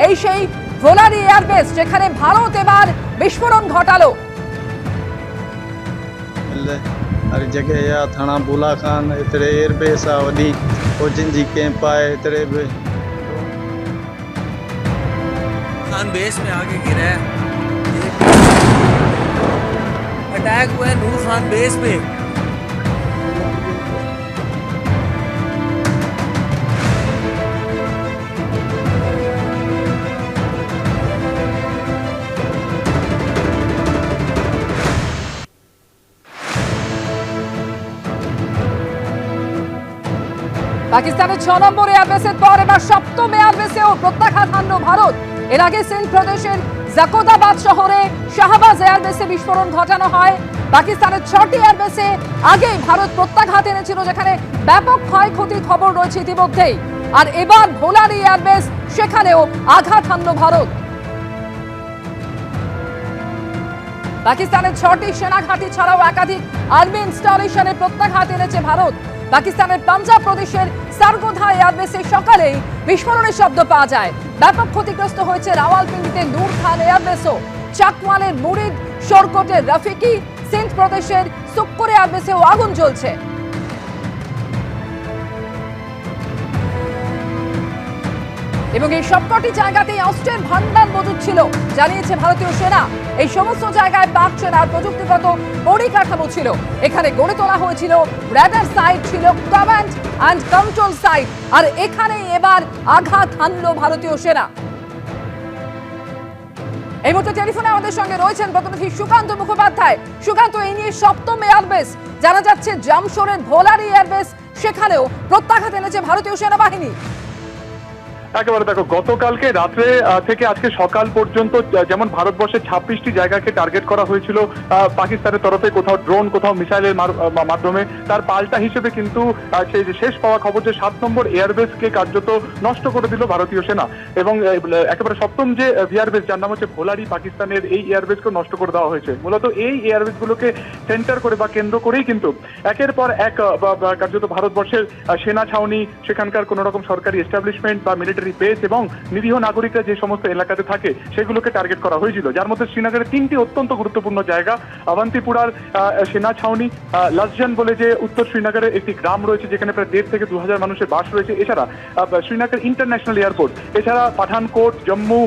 এই সেই ভোলারি এয়ারবেস যেখানে ভারত এবার বিস্ফোরণ ঘটালো। हर जगह या थाना बुला खान इतरे एयरबेस आ वॾी फौजन जी कैंप आहे इतरे बि खान बेस में आगे गिरा है। अटैक हुआ है नूर खान बेस पे। পাকিস্তানের 6 নম্বর এয়ারবেসের পর এবার 7ম এয়ারবেসেও প্রত্যাঘাত হানল ভারত। এর আগে সিন্ধ প্রদেশের জাকোদাবাদ শহরে শাহবাজ এয়ারবেসে বিস্ফোরণ ঘটানো হয়। পাকিস্তানের 6টি এয়ারবেসে আগেই ভারত প্রত্যাঘাত এনেছিল, যেখানে ব্যাপক ক্ষয়ক্ষতির খবর রয়েছে ইতিমধ্যেই। আর এবার ভোলারি এয়ারবেস, সেখানেও আঘাত হানল ভারত। পাকিস্তানের 6টি সেনা ঘাঁটি ছাড়াও একাধিক আর্মি ইনস্টলেশনে প্রত্যাঘাত এনেছে ভারত। পাকিস্তানের পাঞ্জাব প্রদেশের সারগোধা এয়ারবেসে সকালেই বিস্ফোরণের শব্দ পাওয়া যায়। ব্যাপক ক্ষতিগ্রস্ত হয়েছে রাওয়ালপিন্ডিতে নূর খান এয়ারবেসও। চাকওয়ালের মুরিদ, শোরকোটের রফিকি, সিন্ধ প্রদেশের সুক্কুর এয়ারবেসেও আগুন জ্বলছে। এবং এই সবকটি জায়গাতেই অস্ত্রের ভান্ডার মজুদ ছিল, জানিয়েছে ভারতীয় সেনা। এই সমস্ত জায়গায় পাক সেনার প্রযুক্তিগত পরিকাঠামো ছিল। এখানে গড়ে তোলা হয়েছিল রাডার সাইট, ছিল কমান্ড অ্যান্ড কন্ট্রোল সাইট। আর এখানেই এবার আঘাত হানল ভারতীয় সেনা। এই মুহূর্তে টেলিফোনে আমাদের সঙ্গে রয়েছেন প্রতিনিধি সুকান্ত মুখোপাধ্যায়। সুকান্ত, এই নিয়ে 7ম এয়ারবেস, জানা যাচ্ছে জামশোরের ভোলারি এয়ারবেস, সেখানেও প্রত্যাঘাত এনেছে ভারতীয় সেনাবাহিনী। একেবারে দেখো, গতকালকে রাত্রে থেকে আজকে সকাল পর্যন্ত যেমন ভারতবর্ষের 26টি জায়গাকে টার্গেট করা হয়েছিল পাকিস্তানের তরফে, কোথাও ড্রোন, কোথাও মিসাইলের মাধ্যমে, তার পাল্টা হিসেবে কিন্তু সেই যে শেষ পাওয়া খবর যে 7 নম্বর এয়ারবেসকে কার্যত নষ্ট করে দিল ভারতীয় সেনা। এবং একেবারে 7ম যে এয়ারবেস, যার নাম হচ্ছে ভোলারি, পাকিস্তানের এই এয়ারবেসকে নষ্ট করে দেওয়া হয়েছে। মূলত এই এয়ারবেসগুলোকে সেন্টার করে বা কেন্দ্র করেই কিন্তু একের পর এক কার্যত ভারতবর্ষের সেনা ছাউনি, সেখানকার কোনো রকম সরকারি এস্টাবলিশমেন্ট বা মিলিটারি বেস এবং নিরীহ নাগরিকরা যে সমস্ত এলাকাতে থাকে সেগুলোকে টার্গেট করা হয়েছিল। যার মধ্যে শ্রীনগরের 3টি অত্যন্ত গুরুত্বপূর্ণ জায়গা, অবন্তিপুরার সেনা ছাউনি, লাসজান বলে যে উত্তর শ্রীনগরে একটি গ্রাম রয়েছে যেখানে প্রায় 1,500 থেকে 2,000 মানুষের বাস রয়েছে, এছাড়া শ্রীনগর ইন্টারন্যাশনাল এয়ারপোর্ট, এছাড়া পাঠানকোট, জম্মু,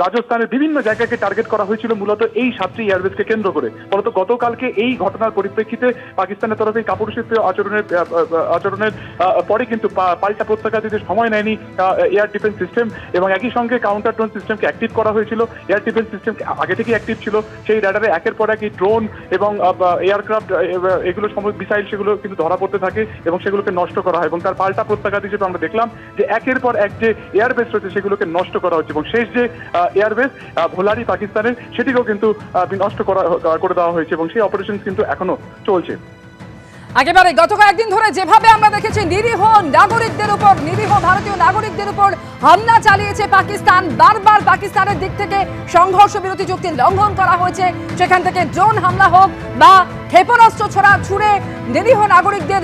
রাজস্থানের বিভিন্ন জায়গাকে টার্গেট করা হয়েছিল মূলত এই 7টি এয়ারবেসকে কেন্দ্র করে। ফলত গতকালকে এই ঘটনার পরিপ্রেক্ষিতে পাকিস্তানের তরফে কাপুরুষোচিত আচরণের পরে কিন্তু পাল্টা প্রত্যাঘাত দিতে সময় নেয়নি এয়ার ডিফেন্স সিস্টেম, এবং একই সঙ্গে কাউন্টার ড্রোন সিস্টেমকে অ্যাক্টিভ করা হয়েছিল। এয়ার ডিফেন্স সিস্টেম আগে থেকেই অ্যাক্টিভ ছিল, সেই রাডারে একের পর এক ড্রোন এবং এয়ারক্রাফট, এগুলো সমস্ত মিসাইল, সেগুলো কিন্তু ধরা পড়তে থাকে এবং সেগুলোকে নষ্ট করা হয়। এবং তার পাল্টা প্রত্যাঘাত হিসেবে আমরা দেখলাম যে একের পর এক যে এয়ারবেস রয়েছে সেগুলোকে নষ্ট করা হচ্ছে, এবং শেষ যে এয়ারবেস ভোলারি পাকিস্তানের, সেটিকেও কিন্তু নষ্ট করে দেওয়া হয়েছে, এবং সেই অপারেশন কিন্তু এখনো চলছে। একেবারে গত কয়েকদিন ধরে যেভাবে আমরা দেখেছি নিরীহ নাগরিকদের উপর, নিরীহ ভারতীয় নাগরিকদের উপর হামলা চালিয়েছে পাকিস্তান, বারবার পাকিস্তানের দিক থেকে সংঘর্ষ বিরতি চুক্তি লঙ্ঘন করা হয়েছে। সেখান থেকে ড্রোন হামলা হোক বা ক্ষেপণাস্ত্র ছুড়ে নিরীহ নাগরিকদের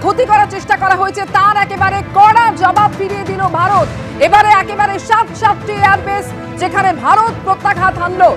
ক্ষতি করার চেষ্টা করা হয়েছে, তার একেবারে কড়া জবাব ফিরিয়ে দিল ভারত। এবারে একেবারে 7টি এয়ারবেস যেখানে ভারত প্রত্যাঘাত হানলো।